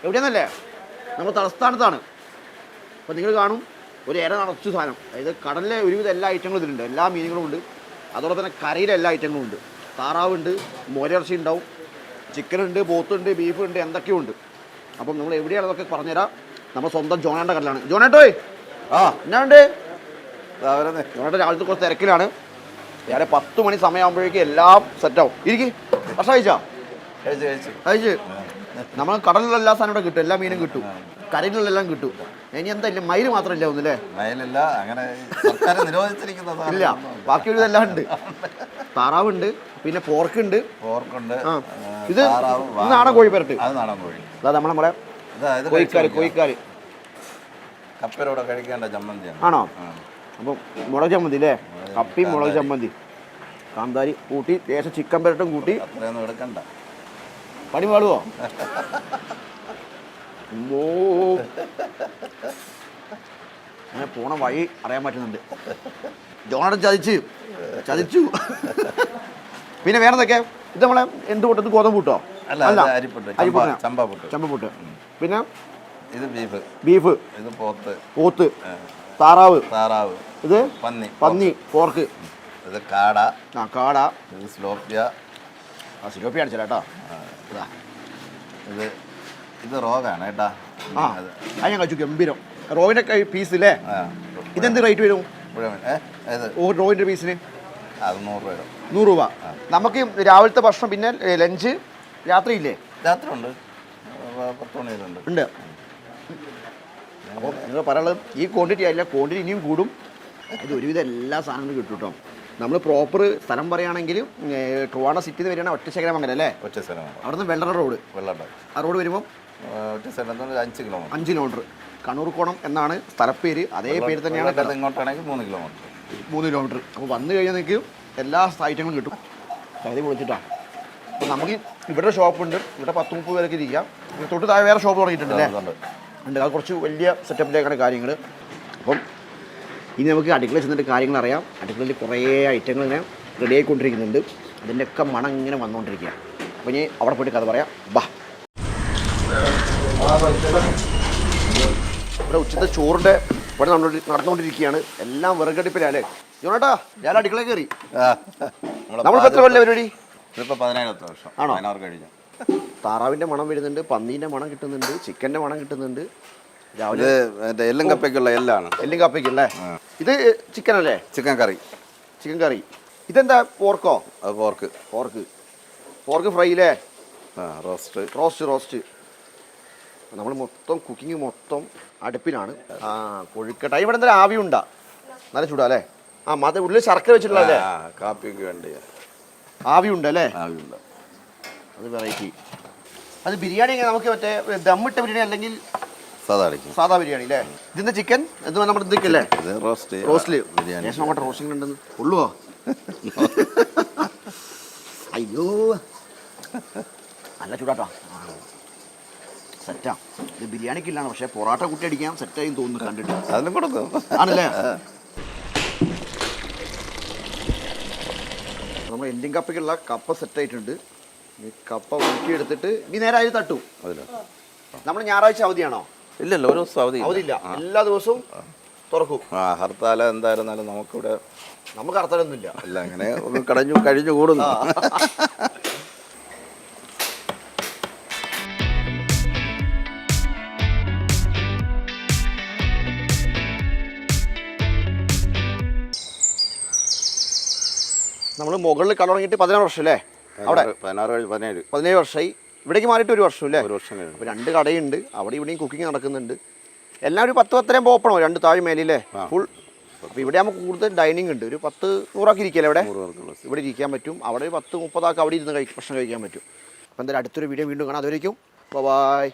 എവിടെയാന്നല്ലേ നമ്മൾ തലസ്ഥാനത്താണ്. അപ്പോൾ നിങ്ങൾ കാണും ഒരു ഇര നിറച്ച സാധനം. അതായത് കടലിലെ ഒരുവിധം എല്ലാ ഐറ്റങ്ങളും ഇതിലുണ്ട്. എല്ലാ മീനുകളും ഉണ്ട്. അതോടൊപ്പം തന്നെ കരയിലെ എല്ലാ ഐറ്റങ്ങളും ഉണ്ട്. താറാവുണ്ട്, മോരിറച്ചി ഉണ്ടാവും, ചിക്കനുണ്ട്, പോത്തുണ്ട്, ബീഫുണ്ട്, എന്തൊക്കെയുണ്ട്. അപ്പം നമ്മൾ എവിടെയാണെന്നൊക്കെ പറഞ്ഞുതരാം. നമ്മൾ സ്വന്തം ജോണേൻ്റെ കടലാണ്. ജോണേട്ടോയ് എന്നാണ്ട് ജോണേട്ടൻ രാവിലത്തെ കുറച്ച് തിരക്കിലാണ്. വേറെ 10 മണി സമയമാകുമ്പോഴേക്കും എല്ലാം സെറ്റാവും. ഇരിക്കും ഭക്ഷണം കഴിച്ച് നമ്മൾ കടലിലുള്ള എല്ലാ സാധനം ഇവിടെ കിട്ടും. എല്ലാ മീനും കിട്ടും, കരയിലെല്ലാം കിട്ടും. ഇനി എന്താ ഇല്ല മയിൽ മാത്രമല്ല ഒന്നല്ലേ? മയിലല്ല, അങ്ങനെ ഇല്ല, ബാക്കി ഒരു ഇതെല്ലാം ഉണ്ട്. താറാവുണ്ട്, പിന്നെ പോർക്കുണ്ട്. ഇത് നാടൻ കോഴി പെരട്ട്. അതാ നമ്മളെ കോഴിക്കാര് കപ്പരോടെ കഴിക്കേണ്ട ചമ്മന്തി ആണോ? അപ്പം മുളക് ചമ്മന്തി അല്ലേ? കപ്പയും മുളക് ചമ്മന്തി, കാന്താരി കൂട്ടി, ലേശം ചിക്കൻ പെരട്ടും കൂട്ടി. അത്രയൊന്നും എടുക്കണ്ട, പണി പാടുവോ? അങ്ങനെ പോണ വഴി അറിയാൻ പറ്റുന്നുണ്ട്. ജോണേട്ടൻ ചതിച്ചു. പിന്നെ വേറെ എന്തൊക്കെ? ഇത് നമ്മളെ എന്ത് പൊട്ടത്? ഗോതമ്പ് പൂട്ടോ? അല്ല, ചമ്പപ്പൂട്ട്. പിന്നെ ഇത് ബീഫ്. ഇത് പോത്ത്. താറാവ്. ഇത് പന്നി. പോർക്ക്. ഇത് കാട. ഇത് സിലോപ്പിയ അടിച്ചല്ല കേട്ടോ. ഇത് റോഗാണ് കേട്ടാ. അത് ഞാൻ കഴിച്ചു. ഗംഭീരം. റോവിൻ്റെ പീസ് അല്ലേ? ഇതെന്ത് റേറ്റ് വരും റോവിൻ്റെ പീസിന്? അത് 100 രൂപ. 100 രൂപ. നമുക്ക് രാവിലത്തെ ഭക്ഷണം, പിന്നെ ലഞ്ച്, രാത്രി ഇല്ലേ? രാത്രി ഉണ്ട്, 10 മണിയിലുണ്ട്. ഉണ്ട്. അപ്പോൾ നിങ്ങൾ പറയാനുള്ളത് ഈ ക്വാണ്ടിറ്റി ആയില്ല, ക്വാണ്ടിറ്റി ഇനിയും കൂടും. ഇത് ഒരുവിധം എല്ലാ സാധനങ്ങളും കിട്ടും കേട്ടോ. നമ്മൾ പ്രോപ്പർ സ്ഥലം പറയുകയാണെങ്കിൽ ട്രിവാൻഡ്രം സിറ്റിയിൽ നിന്ന് വരികയാണെങ്കിൽ ഒറ്റശേഖരമംഗലം അല്ലേ? അവിടെ നിന്ന് വെള്ളറ റോഡ്. ആ റോഡ് വരുമ്പോൾ 5 കിലോമീറ്റർ. കണ്ണൂർക്കോണം എന്നാണ് സ്ഥലപ്പേര്. അതേ പേര് തന്നെയാണ്. ഇങ്ങോട്ടാണെങ്കിൽ 3 കിലോമീറ്റർ. അപ്പോൾ വന്നു കഴിഞ്ഞാൽ നിങ്ങൾക്ക് എല്ലാ ഐറ്റങ്ങളും കിട്ടും. കരുതി പൊളിച്ചിട്ടാണ്. അപ്പോൾ നമുക്ക് ഇവിടെ ഷോപ്പുണ്ട്. ഇവിടെ 10-30 പേരൊക്കെ ഇരിക്കാം. തൊട്ട് താഴെ വേറെ ഷോപ്പ് തുടങ്ങിയിട്ടുണ്ടല്ലേ? ഉണ്ട്. അത് കുറച്ച് വലിയ സെറ്റപ്പിലേക്കാണ് കാര്യങ്ങൾ. അപ്പം ഇനി നമുക്ക് അടുക്കളയിൽ ചെന്നിട്ട് കാര്യങ്ങൾ അറിയാം. അടുക്കളയിൽ കുറേ ഐറ്റങ്ങൾ ഇങ്ങനെ റെഡി ആയിക്കൊണ്ടിരിക്കുന്നുണ്ട്. അതിൻ്റെയൊക്കെ മണം ഇങ്ങനെ വന്നുകൊണ്ടിരിക്കുക. അപ്പോൾ ഇനി അവിടെ പോയിട്ട് കഥ പറയാം. ബാ. ഇവിടെ ഉച്ചത്തെ ചോറിൻ്റെ ഇവിടെ നടന്നുകൊണ്ടിരിക്കുകയാണ്. എല്ലാം വിറകടുപ്പിലല്ലേ ജോണേട്ടാ? ഞാൻ അടുക്കളയിൽ കയറി. നമ്മളിപ്പോൾ എത്ര കൊല്ലം പരിപാടി? ഇതിപ്പോൾ 17 വർഷം. ആണോ? 16 കഴിഞ്ഞു. താറാവിൻ്റെ മണം വരുന്നുണ്ട്, പന്നീൻ്റെ മണം കിട്ടുന്നുണ്ട്, ചിക്കൻ്റെ മണം കിട്ടുന്നുണ്ട്. രാവിലെ എല്ലും കപ്പയ്ക്കുള്ള എല്ലാണ്. എല്ലും കപ്പയ്ക്കല്ലേ? ഇത് ചിക്കൻ അല്ലേ? ചിക്കൻ കറി. ഇതെന്താ? പോർക്കോ? അത് പോർക്ക് ഫ്രൈ അല്ലേ? റോസ്റ്റ്. നമ്മൾ മൊത്തം കുക്കിംഗ് മൊത്തം അടുപ്പിലാണ്. കൊഴുക്കട്ട. ഇവിടെ എന്തായാലും ആവിയുണ്ടാ? നല്ല ചൂടാ അല്ലേ? അത് ഉള്ളിൽ ശർക്കര വെച്ചിട്ടുള്ളതല്ലേ? കാപ്പിക്ക് വേണ്ടി ആവിയുണ്ട് അല്ലേ? ആവിയുണ്ട്. അത് വെറൈറ്റി. അത് ബിരിയാണി നമുക്ക് മറ്റേ ദമ്മിട്ട ബിരിയാണി അല്ലെങ്കിൽ സാധാ ബിരിയാണി അല്ലേ? ഇതിന്റെ ചിക്കൻ എന്ത് നമ്മുടെ ഇതൊക്കെയല്ലേ? റോസ്റ്റില് നോക്കട്ടെ റോസ്റ്റിംഗ് ഉണ്ടെന്ന്. ഉള്ളുവോ? അയ്യോ നല്ല ചൂടാട്ടോ. സെറ്റാ. ഇത് ബിരിയാണിക്കില്ലാണ്, പക്ഷെ പൊറാട്ട കുട്ടി അടിക്കാൻ സെറ്റായി തോന്നുന്നു കണ്ടിട്ട്. അതിനും കൊടുക്കും ആണല്ലേ? നമ്മൾ എല്ലും കപ്പയ്ക്കുള്ള കപ്പ സെറ്റായിട്ടുണ്ട്. ഈ കപ്പ ഊറ്റിയെടുത്തിട്ട് ഇനി നേരെ അതിൽ തട്ടു. നമ്മൾ ഞായറാഴ്ച അവധിയാണോ? ഇല്ലല്ലോ, ഒരു ദിവസം അവധിയില്ല. എല്ലാ ദിവസവും തുറക്കും. ഹർത്താൽ എന്തായിരുന്നാലും നമുക്ക് ഹർത്താലൊന്നുമില്ല. അല്ല, അങ്ങനെ കഴിഞ്ഞു കൂടുന്നു. നമ്മൾ മുകളിൽ കട തുടങ്ങിയിട്ട് 16 വർഷം അല്ലേ? അവിടെ 17 വർഷമായി. ഇവിടേക്ക് മാറിയിട്ട് 1 വർഷം അല്ലേ? 1 വർഷം. അപ്പോൾ 2 കടയുണ്ട്. അവിടെ ഇവിടെയും കുക്കിംഗ് നടക്കുന്നുണ്ട്. എല്ലാം ഒരു 10-10 ഓപ്പണോ? 2 താഴെ മേലില്ലേ ഫുൾ. അപ്പോൾ ഇവിടെ നമുക്ക് കൂടുതൽ ഡൈനിങ് ഉണ്ട്. ഒരു 10-100 ആക്കി ഇരിക്കുകയല്ലേ ഇവിടെ? ഇവിടെ ഇരിക്കാൻ പറ്റും. അവിടെ 10-30 ആൾക്ക് അവിടെ ഇരുന്ന് ഭക്ഷണം കഴിക്കാൻ പറ്റും. അപ്പോൾ എന്തായാലും അടുത്തൊരു വീഡിയോ വീണ്ടും കാണാം. അതുവരേക്കും ബൈ.